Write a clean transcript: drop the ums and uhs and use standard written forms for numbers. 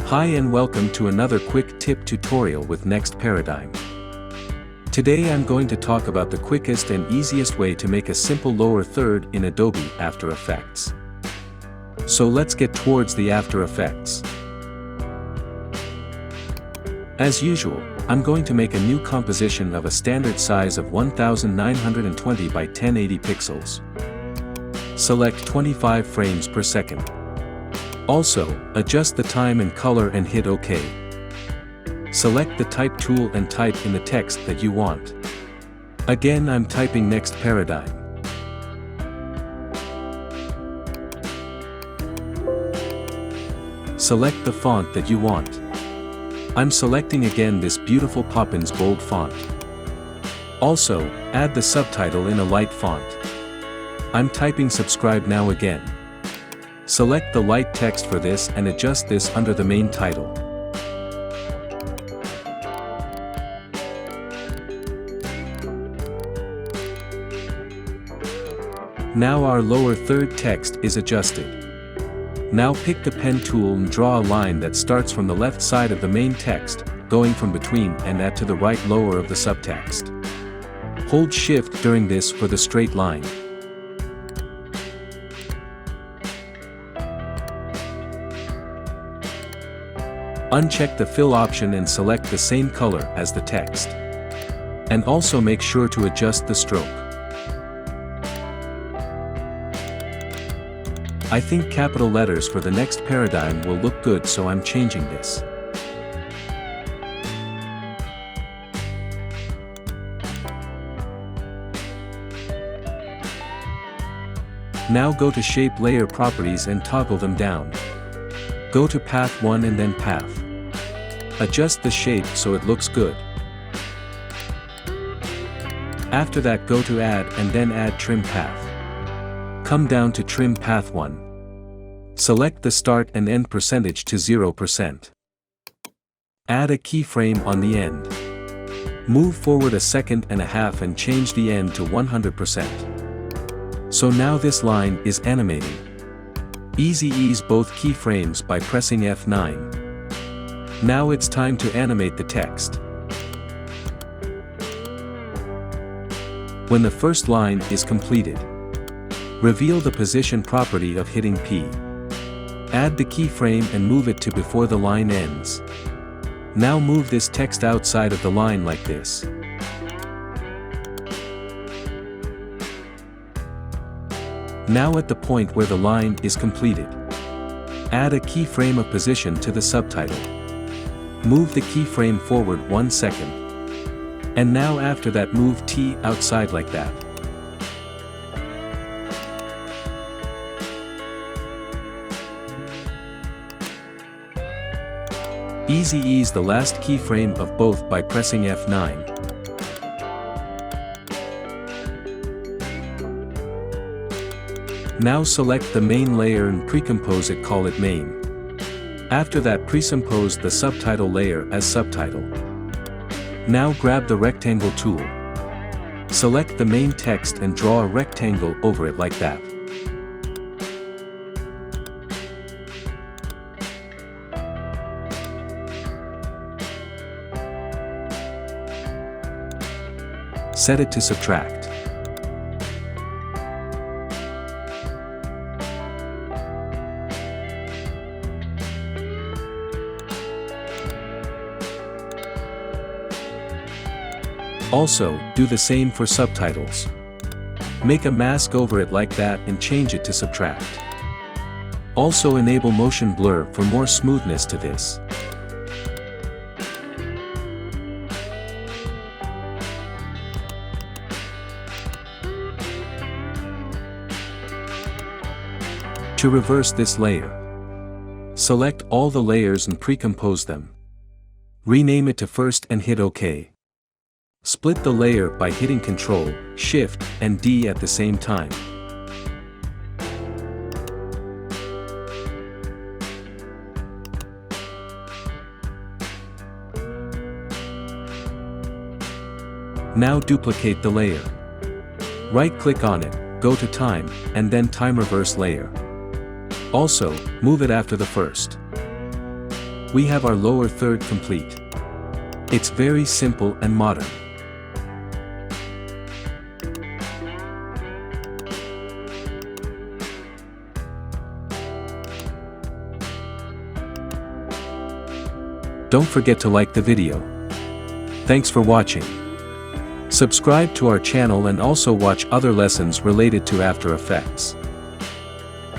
Hi and welcome to another quick tip tutorial with Next Paradigm. Today I'm going to talk about the quickest and easiest way to make a simple lower third in Adobe After Effects. So let's get towards the After Effects. As usual, I'm going to make a new composition of a standard size of 1920 by 1080 pixels. Select 25 frames per second. Also, adjust the time and color and hit OK. Select the type tool and type in the text that you want. Again, I'm typing Next Paradigm. Select the font that you want. I'm selecting again this beautiful Poppins bold font. Also, add the subtitle in a light font. I'm typing subscribe now again. Select the light text for this and adjust this under the main title. Now our lower third text is adjusted. Now pick the pen tool and draw a line that starts from the left side of the main text, going from between and add to the right lower of the subtext. Hold Shift during this for the straight line. Uncheck the fill option and select the same color as the text. And also make sure to adjust the stroke. I think capital letters for the Next Paradigm will look good, so I'm changing this. Now go to Shape Layer Properties and toggle them down. Go to Path 1 and then Path. Adjust the shape so it looks good. After that, go to Add and then add Trim Path. Come down to Trim Path 1. Select the start and end percentage to 0%. Add a keyframe on the end. Move forward a second and a half and change the end to 100%. So now this line is animating. Ease both keyframes by pressing F9. Now it's time to animate the text. When the first line is completed, reveal the position property of hitting P. Add the keyframe and move it to before the line ends. Now move this text outside of the line like this. Now at the point where the line is completed, add a keyframe of position to the subtitle. Move the keyframe forward 1 second. And now after that, move T outside like that. Ease the last keyframe of both by pressing F9. Now select the main layer and precompose it, call it main. After that, precompose the subtitle layer as subtitle. Now grab the rectangle tool. Select the main text and draw a rectangle over it like that. Set it to subtract. Also, do the same for subtitles. Make a mask over it like that and change it to subtract. Also enable motion blur for more smoothness to this. To reverse this layer, select all the layers and precompose them. Rename it to first and hit OK. Split the layer by hitting Ctrl, Shift, and D at the same time. Now duplicate the layer. Right-click on it, go to Time, and then Time Reverse Layer. Also, move it after the first. We have our lower third complete. It's very simple and modern. Don't forget to like the video. Thanks for watching. Subscribe to our channel and also watch other lessons related to After Effects.